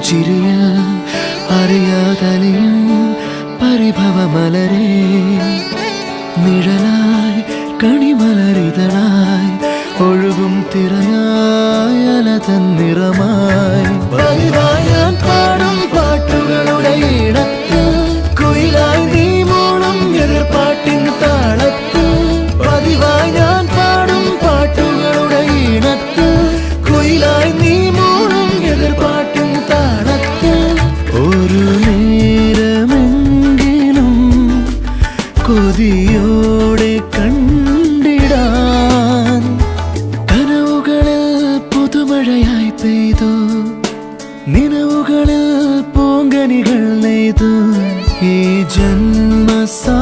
ചിരിയിൽ അറിയാതലിയും പരിഭവമലരേ നിഴലായി കണിമലരിതളായി ഒഴുകും തിരയായി അലതൻ നിറമായി പതിവായി ഞാൻ പാടും പാട്ടുകളുടെ ഇടത്തിൽ കുയിലായി നീ മൂളും എതിർപ്പാട്ടിൻ താളത്തിൽ പതിവായി ഞാൻ പാടും പാട്ടുകളുടെ ഇടത്തിൽ കുയിലായി നീ മൂളും എതിർപ്പാട്ടിൻ താളത്തിൽ ഒരു നേരമെങ്കിലും കൊതിയോടെ കണ്ടിടാൻ കനവുകളിൽ പുതുമഴയായി പെയ്തു നിലവുകളിൽ പൂങ്കനികൾ നെയ്തു ഈ ജന്മസാ